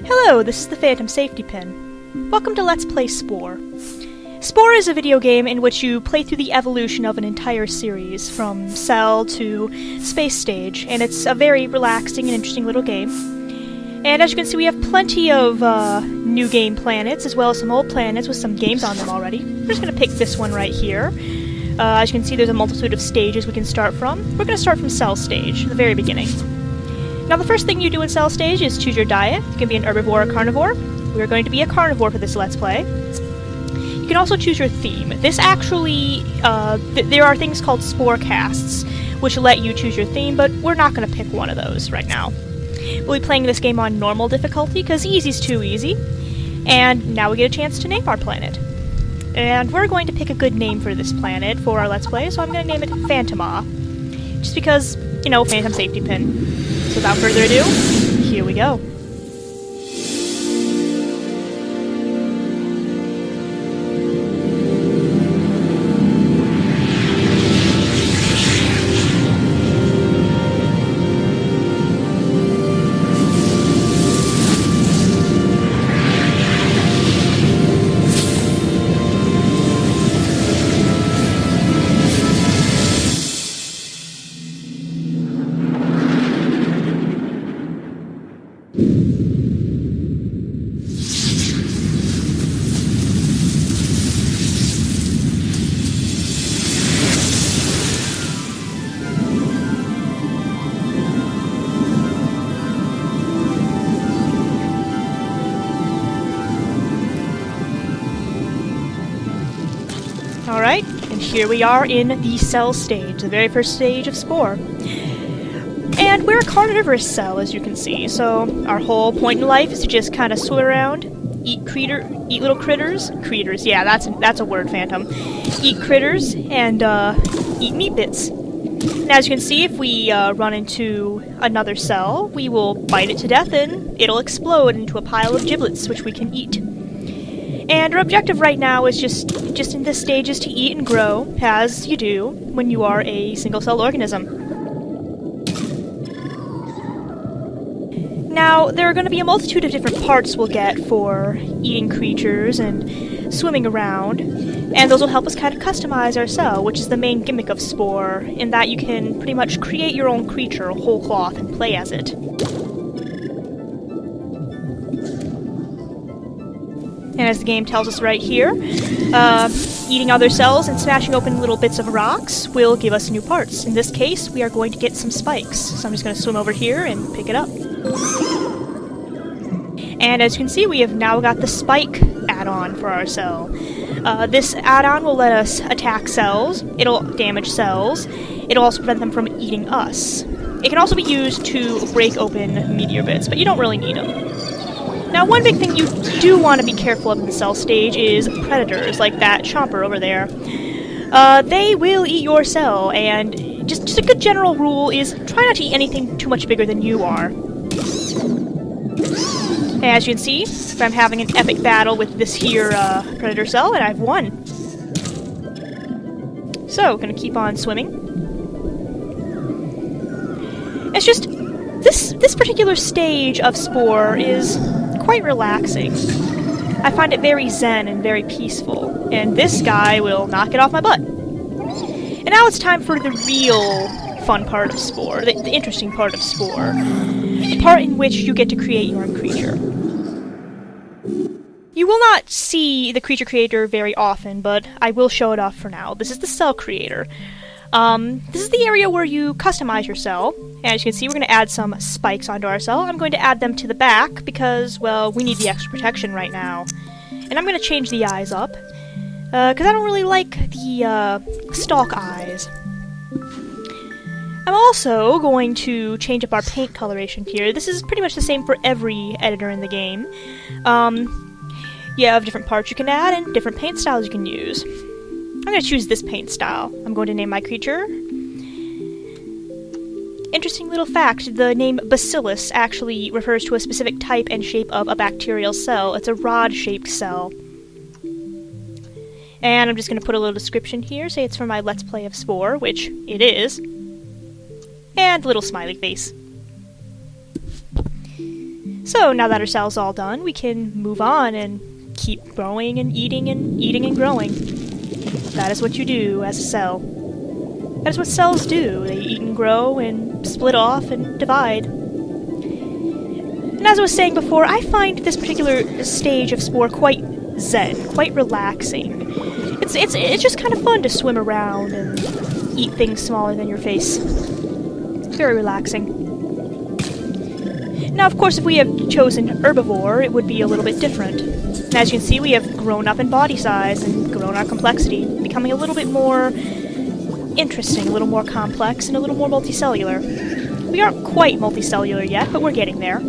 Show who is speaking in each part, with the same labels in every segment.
Speaker 1: Hello, this is the Phantom Safety Pin. Welcome to Let's Play Spore. Spore is a video game in which you play through the evolution of an entire series, from Cell to Space Stage, and it's a very relaxing and interesting little game. And as you can see, we have plenty of new game planets, as well as some old planets with some games on them already. We're just going to pick this one right here. As you can see, there's a multitude of stages we can start from. We're going to start from Cell Stage, the very beginning. Now, the first thing you do in Cell Stage is choose your diet. You can be an herbivore or carnivore. We are going to be a carnivore for this Let's Play. You can also choose your theme. This actually, there are things called Spore casts, which let you choose your theme, but we're not going to pick one of those right now. We'll be playing this game on normal difficulty, because easy's too easy. And now we get a chance to name our planet. And we're going to pick a good name for this planet for our Let's Play, so I'm going to name it Phantoma. Just because, you know, Phantom Safety Pin. So without further ado, here we go. Alright, and here we are in the Cell stage, the very first stage of Spore. And we're a carnivorous cell, as you can see, so our whole point in life is to just kind of swim around, eat little critters. Critters, yeah, that's a word, Phantom. Eat critters, and eat meat bits. And as you can see, if we run into another cell, we will bite it to death, and it'll explode into a pile of giblets, which we can eat. And our objective right now is just in this stage is to eat and grow, as you do when you are a single-celled organism. Now, there are going to be a multitude of different parts we'll get for eating creatures and swimming around, and those will help us kind of customize our cell, which is the main gimmick of Spore, in that you can pretty much create your own creature whole cloth and play as it. And as the game tells us right here, eating other cells and smashing open little bits of rocks will give us new parts. In this case, we are going to get some spikes. So I'm just going to swim over here and pick it up. And as you can see, we have now got the spike add-on for our cell. This add-on will let us attack cells. It'll damage cells. It'll also prevent them from eating us. It can also be used to break open meteor bits, but you don't really need them. Now, one big thing you do want to be careful of in the Cell stage is predators, like that chomper over there. They will eat your cell, and just a good general rule is try not to eat anything too much bigger than you are. As you can see, I'm having an epic battle with this here predator cell, and I've won. So, gonna keep on swimming. It's just, this particular stage of Spore is quite relaxing. I find it very zen and very peaceful, and this guy will knock it off my butt. And now it's time for the real fun part of Spore, the interesting part of Spore, the part in which you get to create your own creature. You will not see the creature creator very often, but I will show it off for now. This is the cell creator. This is the area where you customize your cell. And as you can see, we're going to add some spikes onto our cell. I'm going to add them to the back because, well, we need the extra protection right now. And I'm going to change the eyes up, because I don't really like the stalk eyes. I'm also going to change up our paint coloration here. This is pretty much the same for every editor in the game. You have different parts you can add and different paint styles you can use. I'm going to choose this paint style. I'm going to name my creature. Interesting little fact, the name Bacillus actually refers to a specific type and shape of a bacterial cell. It's a rod-shaped cell. And I'm just going to put a little description here, say it's for my Let's Play of Spore, which it is. And a little smiley face. So So now that our cell's all done, we can move on and keep growing and eating and growing. That is what you do as a cell. That is what cells do. They eat and grow and split off and divide. And as I was saying before, I find this particular stage of Spore quite zen, quite relaxing. It's just kind of fun to swim around and eat things smaller than your face. Very relaxing. Now, of course, if we have chosen herbivore, it would be a little bit different. And as you can see, we have grown up in body size and grown our complexity, becoming a little bit more interesting, a little more complex, and a little more multicellular. We aren't quite multicellular yet, but we're getting there.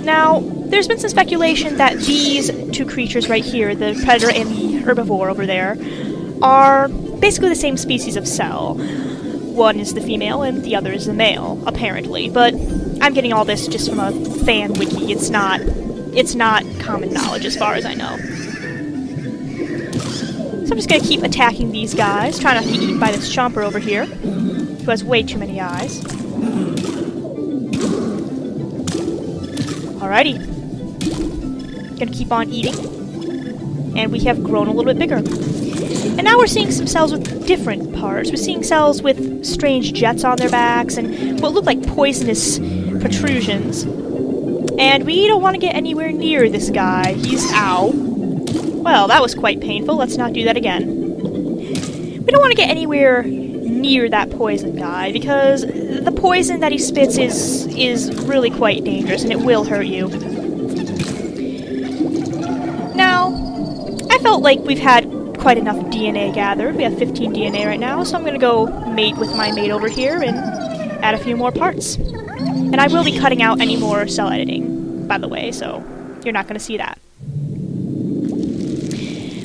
Speaker 1: Now, there's been some speculation that these two creatures right here, the predator and the herbivore over there, are basically the same species of cell. One is the female and the other is the male, apparently, but I'm getting all this just from a fan wiki. It's not common knowledge as far as I know. So I'm just gonna keep attacking these guys, try not to get eaten by this chomper over here, who has way too many eyes. Alrighty. Gonna keep on eating. And we have grown a little bit bigger. And now we're seeing some cells with different parts. We're seeing cells with strange jets on their backs and what look like poisonous protrusions. And we don't want to get anywhere near this guy. He's... ow. Well, that was quite painful. Let's not do that again. We don't want to get anywhere near that poison guy, because the poison that he spits is really quite dangerous, and it will hurt you. Now, I felt like we've had quite enough DNA gathered. We have 15 DNA right now, so I'm going to go mate with my mate over here and add a few more parts. And I will be cutting out any more cell editing, by the way, so you're not going to see that.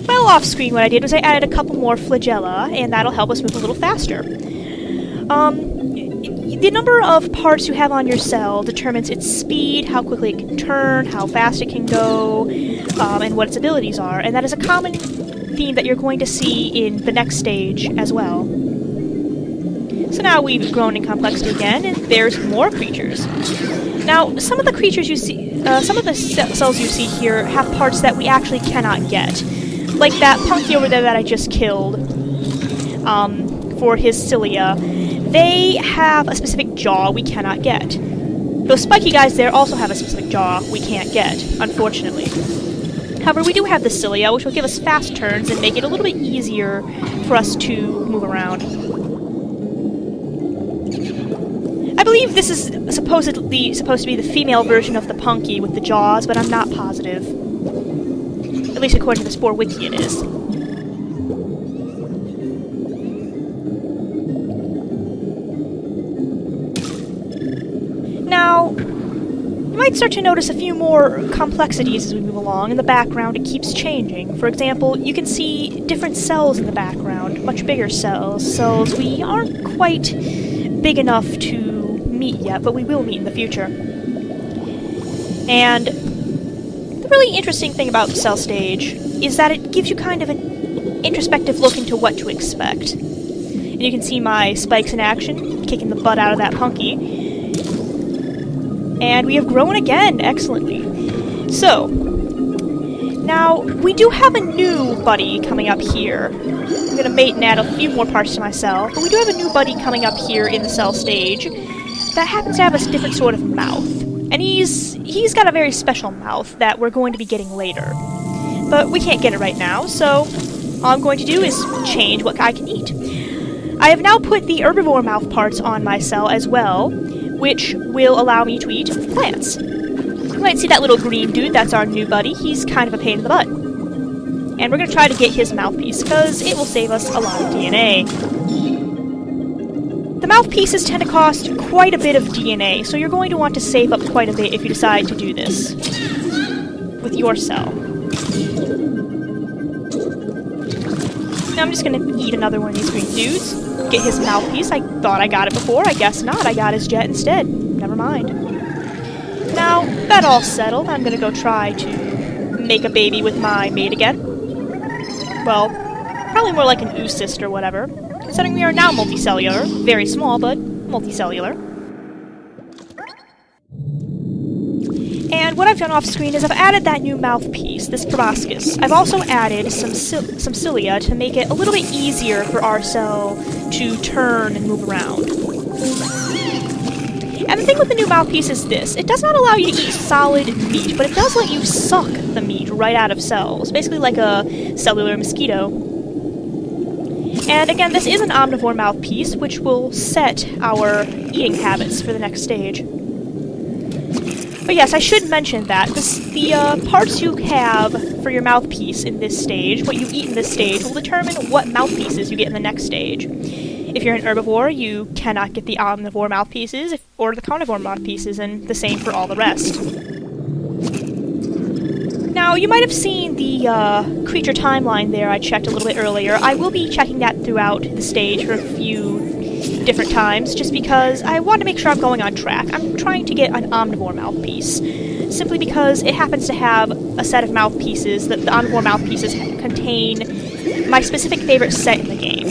Speaker 1: Well, off-screen what I did was I added a couple more flagella, and that'll help us move a little faster. The number of parts you have on your cell determines its speed, how quickly it can turn, how fast it can go, and what its abilities are, and that is a common theme that you're going to see in the next stage as well. So now we've grown in complexity again, and there's more creatures. Now, some of the creatures you see, some of the cells you see here have parts that we actually cannot get. Like that punky over there that I just killed, for his cilia. They have a specific jaw we cannot get. Those spiky guys there also have a specific jaw we can't get, unfortunately. However, we do have the cilia, which will give us fast turns and make it a little bit easier for us to move around. I believe this is supposedly supposed to be the female version of the punky with the jaws, but I'm not positive. At least according to the Spore wiki it is. Now, you might start to notice a few more complexities as we move along. In the background, it keeps changing. For example, you can see different cells in the background, much bigger cells. Cells we aren't quite big enough to meet yet, but we will meet in the future. And the really interesting thing about the cell stage is that it gives you kind of an introspective look into what to expect. And you can see my spikes in action, kicking the butt out of that punky. And we have grown again excellently. So, now we do have a new buddy coming up here. I'm going to mate and add a few more parts to my cell, but we do have a new buddy coming up here in the cell stage that happens to have a different sort of mouth. And he's got a very special mouth that we're going to be getting later. But we can't get it right now, so all I'm going to do is change what I can eat. I have now put the herbivore mouth parts on my cell as well, which will allow me to eat plants. You might see that little green dude, that's our new buddy. He's kind of a pain in the butt. And we're going to try to get his mouthpiece, because it will save us a lot of DNA. The mouthpieces tend to cost quite a bit of DNA, so you're going to want to save up quite a bit if you decide to do this with your cell. Now I'm just going to eat another one of these green dudes, get his mouthpiece. I thought I got it before, I guess not. I got his jet instead. Never mind. Now, that all settled, I'm going to go try to make a baby with my mate again. Well, probably more like an oocyst or whatever. Considering we are now multicellular. Very small, but multicellular. And what I've done off screen is I've added that new mouthpiece, this proboscis. I've also added some cilia to make it a little bit easier for our cell to turn and move around. And the thing with the new mouthpiece is this. It does not allow you to eat solid meat, but it does let you suck the meat right out of cells, basically like a cellular mosquito. And again, this is an omnivore mouthpiece, which will set our eating habits for the next stage. But yes, I should mention that the parts you have for your mouthpiece in this stage, what you eat in this stage, will determine what mouthpieces you get in the next stage. If you're an herbivore, you cannot get the omnivore mouthpieces, or the carnivore mouthpieces, and the same for all the rest. Now, you might have seen the creature timeline there I checked a little bit earlier. I will be checking that throughout the stage for a few different times, just because I want to make sure I'm going on track. I'm trying to get an omnivore mouthpiece, simply because it happens to have a set of mouthpieces that the omnivore mouthpieces contain my specific favorite set in the game.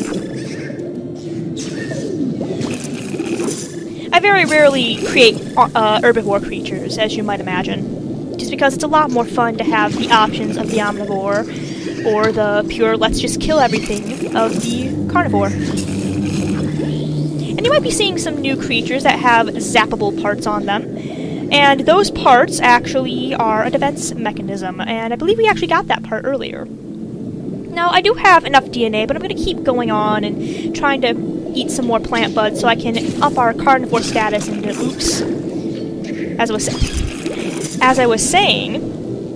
Speaker 1: I very rarely create herbivore creatures, as you might imagine, just because it's a lot more fun to have the options of the omnivore or the pure let's just kill everything of the carnivore. And you might be seeing some new creatures that have zappable parts on them, and those parts actually are a defense mechanism, and I believe we actually got that part earlier. Now, I do have enough DNA, but I'm going to keep going on and trying to eat some more plant buds so I can up our carnivore status into oops. As I was saying,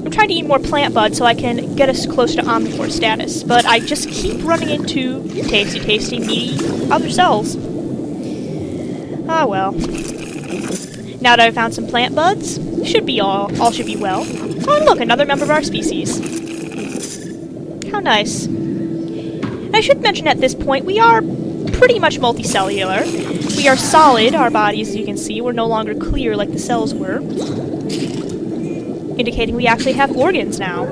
Speaker 1: I'm trying to eat more plant buds so I can get us close to omnivore status, but I just keep running into tasty, meaty other cells. Ah well. Now that I've found some plant buds, all should be well. Oh look, another member of our species. How nice. And I should mention at this point, we are pretty much multicellular. We are solid, our bodies, as you can see. We're no longer clear like the cells were, indicating we actually have organs now.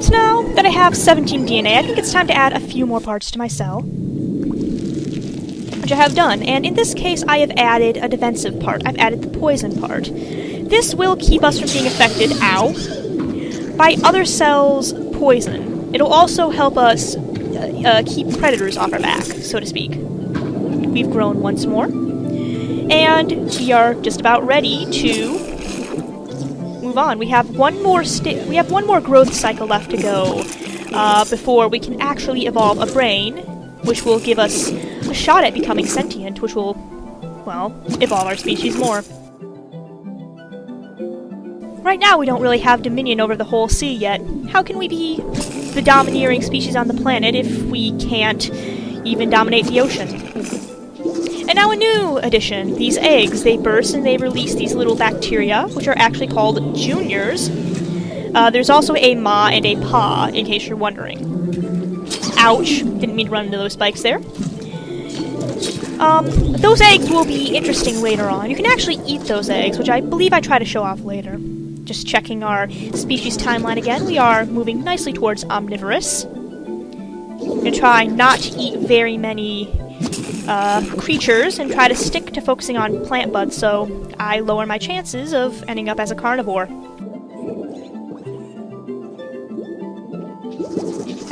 Speaker 1: So now that I have 17 DNA, I think it's time to add a few more parts to my cell, which I have done. And in this case, I have added a defensive part. I've added the poison part. This will keep us from being affected, by other cells' poison. It'll also help us keep predators off our back, so to speak. We've grown once more, and we are just about ready to move on. We have one more growth cycle left to go before we can actually evolve a brain, which will give us a shot at becoming sentient, which will, well, evolve our species more. Right now, we don't really have dominion over the whole sea yet. How can we be the domineering species on the planet if we can't even dominate the ocean? And now a new addition. These eggs, they burst and they release these little bacteria, which are actually called juniors. There's also a ma and a pa, in case you're wondering. Ouch. Didn't mean to run into those spikes there. Those eggs will be interesting later on. You can actually eat those eggs, which I believe I try to show off later. Just checking our species timeline again, we are moving nicely towards omnivorous. I'm going to try not to eat very many creatures and try to stick to focusing on plant buds so I lower my chances of ending up as a carnivore.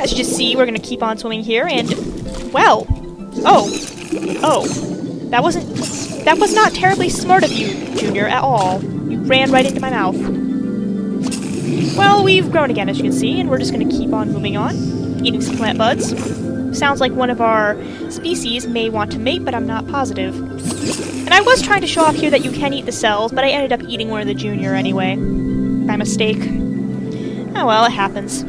Speaker 1: As you just see, we're going to keep on swimming here, and, well, oh, that was not terribly smart of you, Junior, at all. You ran right into my mouth. Well, we've grown again, as you can see, and we're just going to keep on moving on, eating some plant buds. Sounds like one of our species may want to mate, but I'm not positive. And I was trying to show off here that you can eat the cells, but I ended up eating one of the junior anyway. By mistake. Oh well, it happens.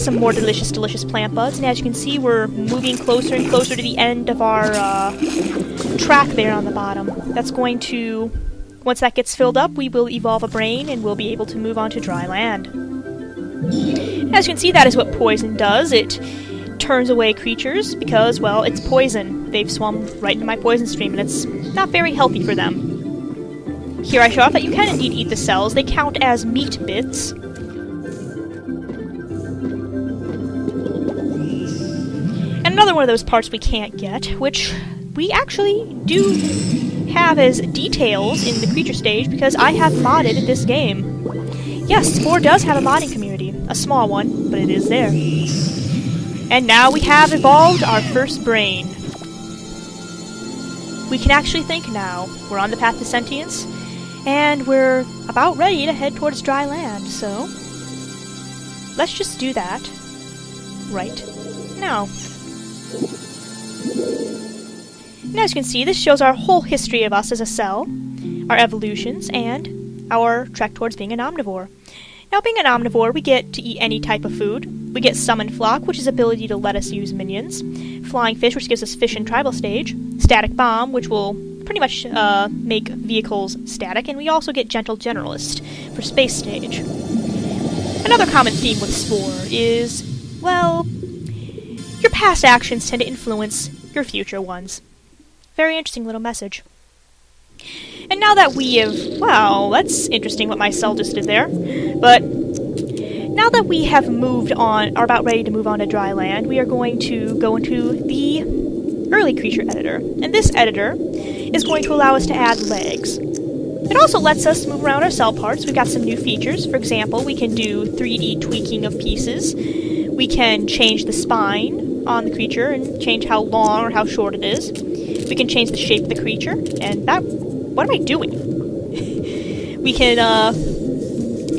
Speaker 1: Some more delicious plant buds, and as you can see, we're moving closer and closer to the end of our track there on the bottom. That's going to... Once that gets filled up, we will evolve a brain, and we'll be able to move on to dry land. As you can see, that is what poison does. It turns away creatures because, well, it's poison. They've swum right into my poison stream, and it's not very healthy for them. Here I show off that you can indeed eat the cells. They count as meat bits. And another one of those parts we can't get, which we actually do have as details in the creature stage because I have modded this game. Yes, Spore does have a modding community. A small one, but it is there. And now we have evolved our first brain. We can actually think now. We're on the path to sentience, and we're about ready to head towards dry land, so let's just do that right now. And as you can see, this shows our whole history of us as a cell, our evolutions, and our trek towards being an omnivore. Now, being an omnivore, we get to eat any type of food. We get Summon Flock, which is ability to let us use minions. Flying Fish, which gives us fish in tribal stage. Static Bomb, which will pretty much make vehicles static. And we also get Gentle Generalist for space stage. Another common theme with Spore is, well, your past actions tend to influence your future ones. Very interesting little message. And now that we have... Well, that's interesting what my cell just did there. But now that we have moved on, are about ready to move on to dry land, we are going to go into the early creature editor. And this editor is going to allow us to add legs. It also lets us move around our cell parts. We've got some new features. For example, we can do 3D tweaking of pieces. We can change the spine on the creature and change how long or how short it is. We can change the shape of the creature, and that... What am I doing? We can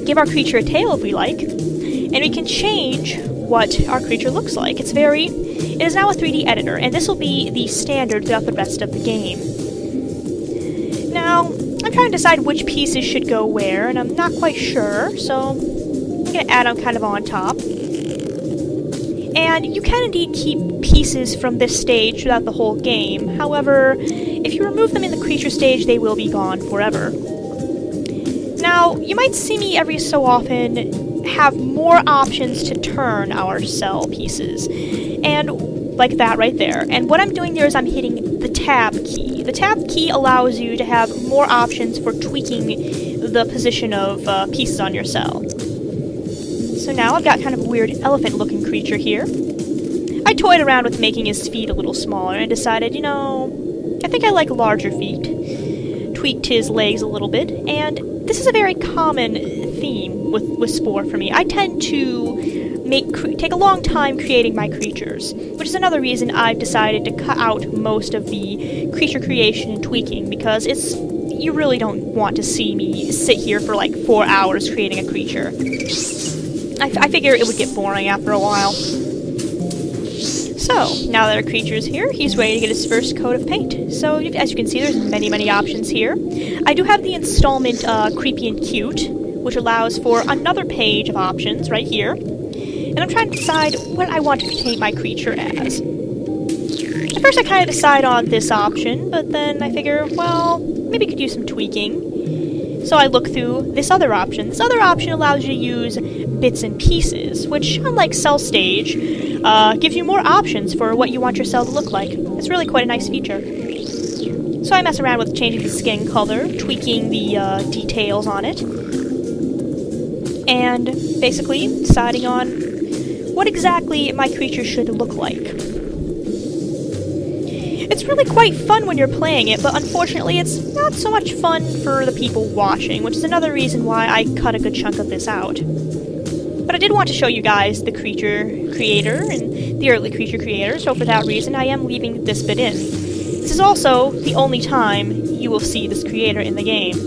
Speaker 1: give our creature a tail if we like, and we can change what our creature looks like. It is now a 3D editor, and this will be the standard throughout the rest of the game. Now, I'm trying to decide which pieces should go where, and I'm not quite sure, so I'm going to add them kind of on top. And you can indeed keep pieces from this stage throughout the whole game. However, if you remove them in the creature stage, they will be gone forever. Now, you might see me every so often have more options to turn our cell pieces. And like that right there. And what I'm doing there is I'm hitting the tab key. The tab key allows you to have more options for tweaking the position of pieces on your cell. So now I've got kind of a weird elephant-looking creature here. I toyed around with making his feet a little smaller and decided, you know, I think I like larger feet. Tweaked his legs a little bit, and this is a very common theme with Spore for me. I tend to take a long time creating my creatures, which is another reason I've decided to cut out most of the creature creation and tweaking, because you really don't want to see me sit here for like 4 hours creating a creature. I figure it would get boring after a while. So, now that our creature's here, he's ready to get his first coat of paint. So, as you can see, there's many options here. I do have the installment Creepy and Cute, which allows for another page of options right here. And I'm trying to decide what I want to paint my creature as. At first I kind of decide on this option, but then I figure, well, maybe I could use some tweaking. So I look through this other option. This other option allows you to use bits and pieces, which, unlike Cell Stage, gives you more options for what you want your cell to look like. It's really quite a nice feature. So I mess around with changing the skin color, tweaking the details on it, and basically deciding on what exactly my creature should look like. It's really quite fun when you're playing it, but unfortunately it's not so much fun for the people watching, which is another reason why I cut a good chunk of this out. But I did want to show you guys the creature creator and the early creature creator, so for that reason I am leaving this bit in. This is also the only time you will see this creator in the game.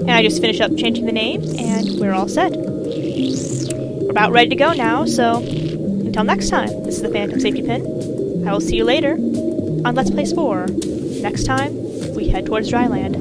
Speaker 1: And I just finished up changing the name, and we're all set. We're about ready to go now, so until next time, this is the Phantom Safety Pin. I will see you later on Let's Play Spore. Next time, we head towards dry land.